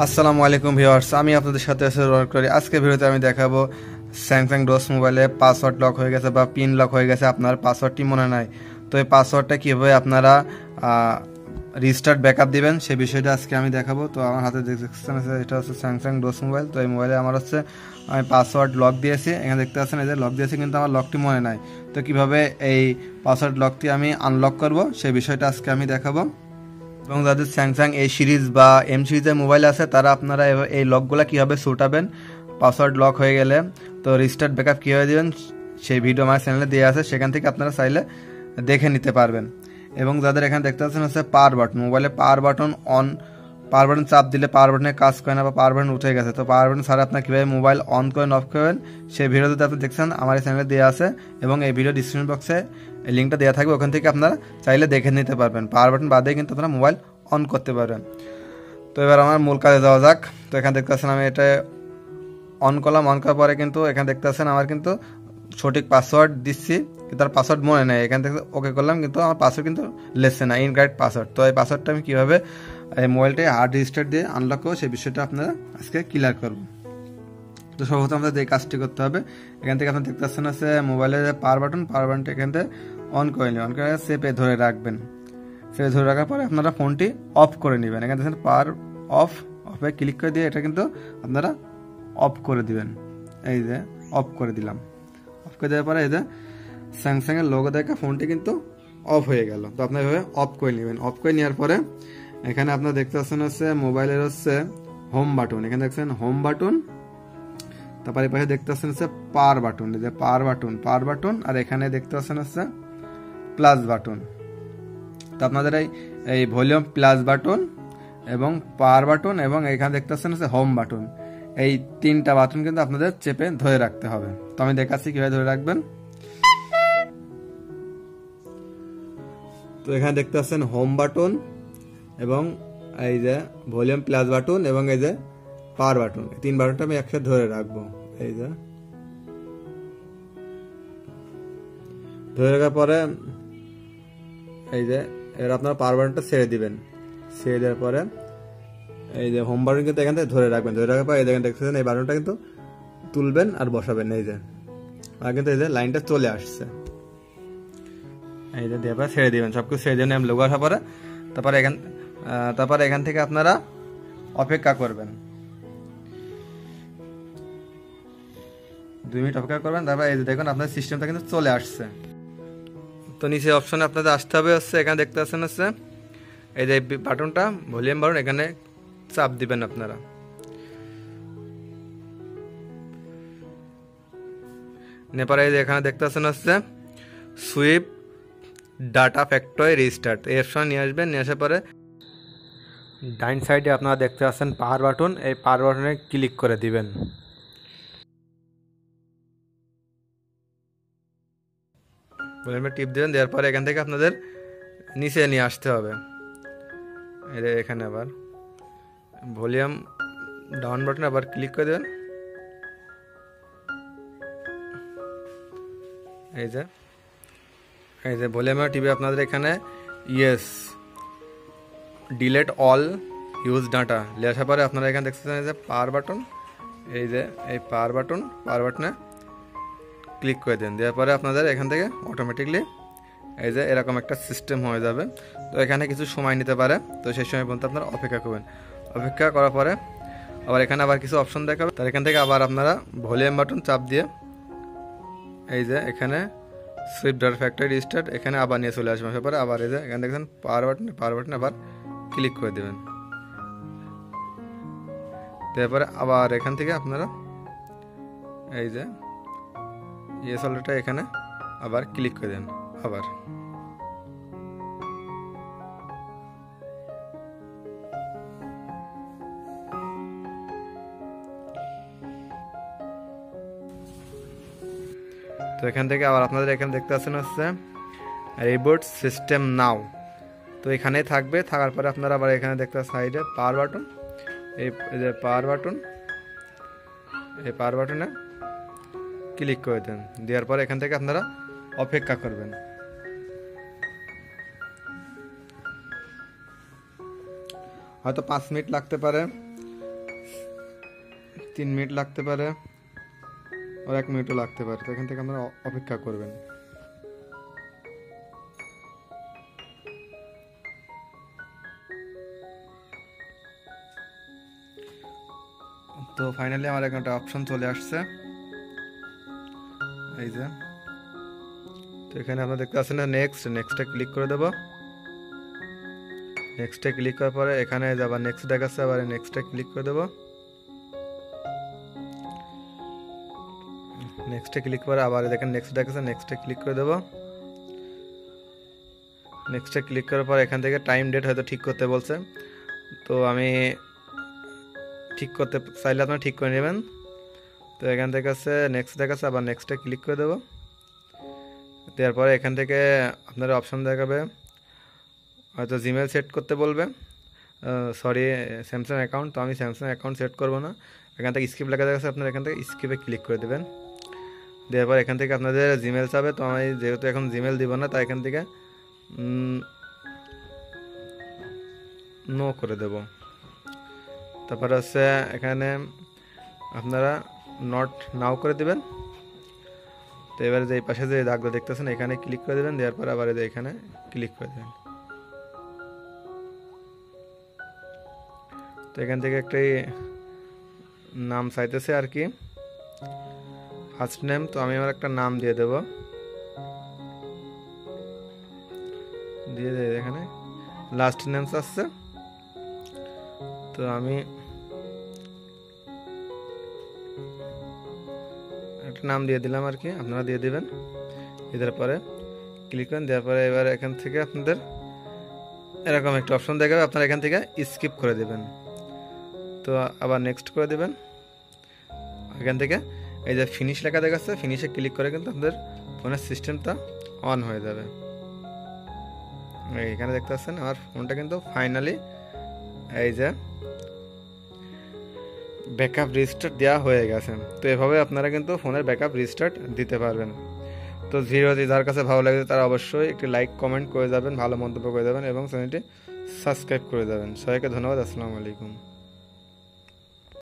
আসসালামু আলাইকুম ভিউয়ার্স, আমি আপনাদের সাথে করি। আজকে ভিডিওতে আমি দেখাবো স্যামসাং ডোস মোবাইলে পাসওয়ার্ড লক হয়ে গেছে বা পিন লক হয়ে গেছে, আপনার পাসওয়ার্ডটি মনে নাই। তো এই পাসওয়ার্ডটা কীভাবে আপনারা রিস্টার্ট ব্যাকআপ দিবেন সেই বিষয়টা আজকে আমি দেখাবো। তো আমার হাতে দেখতে এটা হচ্ছে স্যামসাং ডোস মোবাইল। তো এই মোবাইলে আমার হচ্ছে আমি পাসওয়ার্ড লক দিয়েছি, এখানে দেখতে পাচ্ছেন এই যে লক দিয়েছি, কিন্তু আমার লকটি মনে নাই। তো কীভাবে এই পাসওয়ার্ড লকটি আমি আনলক করব সেই বিষয়টা আজকে আমি দেখাবো। এবং যাদের স্যামসাং এই সিরিজ বা এম সিরিজের মোবাইল আছে তারা আপনারা এই লকগুলো কীভাবে ছুটাবেন পাসওয়ার্ড লক হয়ে গেলে, তো রিস্টার্ট ব্যাকআপ কীভাবে দেবেন সেই ভিডিও আমার চ্যানেলে দেওয়া আছে, সেখান থেকে আপনারা চাইলে দেখে নিতে পারবেন। এবং যাদের এখানে দেখতে পাচ্ছেন হচ্ছে পাওয়ার বাটন, মোবাইলে পাওয়ার বাটন পাওয়ার বাটন চাপ দিলে পাওয়ার বাটনে কাজ করে না বা পাওয়ার বাটন উঠে গেছে, তো পাওয়ার বাটন ছাড়া আপনার কীভাবে মোবাইল অন করেন অফ করেন সেই ভিডিও যদি আপনি দেখছেন আমার এই চ্যানেলে দেওয়া আছে, এবং এই ভিডিও ডিসক্রিপশন বক্সে এই লিঙ্কটা দেওয়া থাকবে, ওখান থেকে আপনারা চাইলে দেখে নিতে পারবেন। পাওয়ার বাটন বাদে কিন্তু আপনারা মোবাইল অন করতে পারবেন। তো এবার আমার মূল কাজে যাওয়া যাক। তো এখানে দেখতে পাচ্ছেন আমি এটা অন করলাম, অন করার পরে কিন্তু এখানে দেখতে পাচ্ছেন আমার কিন্তু সঠিক পাসওয়ার্ড দিচ্ছি, কিন্তু তার পাসওয়ার্ড মনে নেই। এখান থেকে ওকে করলাম, কিন্তু আমার পাসওয়ার্ড কিন্তু লেসছে না, ইনকারেক্ট পাসওয়ার্ড। তো এই পাসওয়ার্ডটা আমি কীভাবে এই মোবাইলটি হার্ড রেজিস্টার দিয়ে আনলক করবো সেই বিষয়টা আপনারা আজকে ক্লিয়ার করবো। তো সর্বপ্রথম আমাদের এই কাজটি করতে হবে। এখান থেকে আপনি দেখতে পাচ্ছেন আছে মোবাইলের পাওয়ার বাটনটা এখান থেকে অন করে নিন, অন করে চেপে ধরে রাখবেন। চেপে ধরে রাখার পরে আপনারা ফোনটি অফ করে নেবেন। এখানে দেখেন পাওয়ার অফে ক্লিক করে দিয়ে এটা কিন্তু আপনারা অফ করে দিবেন। এই যে অফ করে দিলাম, অফ করে দেওয়ার পরে এই যে স্যামসাংয়ের লোগো দেখা ফোনটি কিন্তু অফ হয়ে গেল। তো আপনার এভাবে অফ করে নেবেন। অফ করে নেওয়ার পরে এখানে আপনারা দেখতে পাচ্ছেন হচ্ছে মোবাইলের হচ্ছে হোম বাটন, এখানে দেখছেন হোম বাটন, তারপরে পাশে দেখতে পাচ্ছেন হচ্ছে পাওয়ার বাটন, এই যে পাওয়ার বাটন, আর এখানে দেখতে পাচ্ছেন হচ্ছে প্লাস বাটন। তো আপনাদের এই ভলিউম প্লাস বাটন এবং পাওয়ার বাটন এবং এখানে দেখতে পাচ্ছেন হচ্ছে হোম বাটন, এই তিনটা বাটন কিন্তু আপনাদের চেপে ধরে রাখতে হবে। তো আমি দেখাচ্ছি কিভাবে ধরে রাখবেন। তো এখানে দেখতে পাচ্ছেন হোম বাটন এবং এই যে ভলিউম প্লাস বাটন এবং এই যে পাওয়ার বাটন, এই তিন বাটনটা আমি একসাথে ধরে রাখবো। এই যে ধরে রাখার পরে এই যে এবার আপনারা পাওয়ার বাটনটা ছেড়ে দিবেন। ছেড়ে দেওয়ার পরে এই যে হোম বাটন কিন্তু এখান থেকে ধরে রাখবেন। ধরে রাখার পর এই দেখেন দেখতেছেন এই বাটনটা কিন্তু তুলবেন আর বসাবেন। এই যে আর কিন্তু এই যে লাইনটা চলে আসছে, এই যে দিয়ে ছেড়ে দিবেন, সবকিছু ছেড়ে দিবেন লোগো আসার পরে। তারপরে এখান থেকে আপনারা অপেক্ষা করবেন, 2 মিনিট অপেক্ষা করবেন। তারপর এই যে দেখুন আপনার সিস্টেমটা কিন্তু চলে আসছে। তো নিচে অপশনে আপনাদের আসতে হবে হচ্ছে এখানে দেখতে পাচ্ছেন হচ্ছে এই যে বাটনটা ভলিউম বাটন, এখানে চাপ দিবেন আপনারা। নেপারে এই যে এখানে দেখতে পাচ্ছেন হচ্ছে সুইপ ডাটা ফ্যাক্টরি রিস্টার্ট, এই অপশন নিয়ে আসবেন। নিয়ে আসার পরে ডাইন সাইডে আপনারা দেখতে পাচ্ছেন পাওয়ার বাটন, এই পাওয়ার বাটনে ক্লিক করে দিবেন। ভলিউমে টিপ দেবেন, দেওয়ার পরে এখান থেকে আপনাদের নিচে নিয়ে আসতে হবে। এখানে আবার ভলিউম ডাউন বাটনে আবার ক্লিক করে দেবেন। এই যে ভলিউমে টিপে আপনাদের এখানে yes delete all use data লেখার পরে আপনারা এখানে দেখতেছেন এই যে পাওয়ার বাটন, এই যে এই পাওয়ার বাটনে ক্লিক করে দেন। দেওয়ার পরে আপনাদের এখান থেকে অটোমেটিকলি এই যে এরকম একটা সিস্টেম হয়ে যাবে। তো এখানে কিছু সময় নিতে পারে, তো সেই সময় পর্যন্ত আপনারা অপেক্ষা করবেন। অপেক্ষা করার পরে আবার এখানে আবার কিছু অপশন দেখাবে, তার এখান থেকে আবার আপনারা ভলিউম বাটন চাপ দিয়ে এই যে এখানে সুইপ ডাটা ফ্যাক্টরি রিস্টার্ট, এখানে আবার নিয়ে চলে আসবে। আসার পরে আবার এই যে এখানে দেখছেন পাওয়ার বাটনে আবার ক্লিক করে দেবেন। তারপরে আবার এখান থেকে আপনারা এই যে ইয়েস অলরেডি এখানে আবার ক্লিক করে দেন। আবার তো এখান থেকে আবার আপনাদের এখানে দেখতে পাচ্ছেন হচ্ছে রিবুট সিস্টেম নাও, তো এখানেই থাকবে। থাকার পরে আপনারা আবার এখানে দেখতে সাইডে পাওয়ার বাটন, এই যে পাওয়ার বাটনে ক্লিক করে দেন। দেওয়ার পরে এখান থেকে আপনারা অপেক্ষা করবেন। হয়তো 5 মিনিট লাগতে পারে, 3 মিনিট লাগতে পারে, আর 1 মিনিটও লাগতে পারে। তো এখান থেকে আপনারা অপেক্ষা করবেন। তো ফাইনালি আমার এখানে একটা অপশন চলে আসছে, এই যে। তো এখানে আপনারা দেখতে পাচ্ছেন না, নেক্সটে ক্লিক করে দেবো। নেক্সটে ক্লিক করার পরে এখানে আবার নেক্সট দেখাচ্ছে, আবার নেক্সটে ক্লিক করে দেবো। নেক্সটে ক্লিক করে আবার দেখেন নেক্সট দেখাচ্ছে, নেক্সটে ক্লিক করে দেবো। নেক্সটে ক্লিক করার পর এখান থেকে টাইম ডেট হয়তো ঠিক করতে বলছে, তো আমি ঠিক করতে চাইলে আপনারা ঠিক করে নেবেন। তো এখান থেকে আছে নেক্সট দেখাচ্ছে, আবার নেক্সটে ক্লিক করে দেবো। দেওয়ার পরে এখান থেকে আপনার অপশন দেখাবে, হয়তো জিমেল সেট করতে বলবে, সরি স্যামসাং অ্যাকাউন্ট। তো আমি স্যামসাং অ্যাকাউন্ট সেট করবো না। এখান থেকে স্কিপ লেখা দেখাচ্ছে, আপনারা এখান থেকে স্কিপে ক্লিক করে দেবেন। দেওয়ার পর এখান থেকে আপনাদের জিমেল চাবে, তো আমি যেহেতু এখন জিমেল দিব না, তাই এখান থেকে নো করে দেব। তারপর হচ্ছে এখানে আপনারা নট নাও করে দেবেন। তো এবারে যে পাশে যে দাগটা দেখতেছেন এখানে ক্লিক করে দেবেন, দেওয়ার পর আবার এখানে ক্লিক করে দেবেন। তো এখান থেকে একটি নাম চাইতেছে আর কি, ফার্স্ট নেম। তো আমি আমার একটা নাম দিয়ে দেব, দিয়ে দেব। এখানে লাস্ট নেম আসছে, তো আমি একটা নাম দিয়ে দিলাম আর কি, আপনারা দিয়ে দিবেন। এদের পরে ক্লিক করেন, দেওয়ার পরে এবার এখান থেকে আপনাদের এরকম একটা অপশন দেখাবে, আপনারা এখান থেকে স্কিপ করে দেবেন। তো আবার নেক্সট করে দেবেন। এখান থেকে এই যে ফিনিশ লেখা দেখাচ্ছে, ফিনিশে ক্লিক করে কিন্তু আপনাদের ফোনের সিস্টেমটা অন হয়ে যাবে। এখানে দেখতে পাচ্ছেন আমার ফোনটা কিন্তু ফাইনালি এই যে ব্যাকআপ রিস্টার্ট দেওয়া হয়ে গেছে। তো এভাবে আপনারা কিন্তু ফোনের ব্যাকআপ রিস্টার্ট দিতে পারবেন। তো ভিডিওটি যার কাছে ভালো লাগে তারা অবশ্যই একটি লাইক কমেন্ট করে যাবেন, ভালো মন্তব্য করে যাবেন এবং চ্যানেলটি সাবস্ক্রাইব করে যাবেন। সবাইকে ধন্যবাদ। আসসালামু আলাইকুম।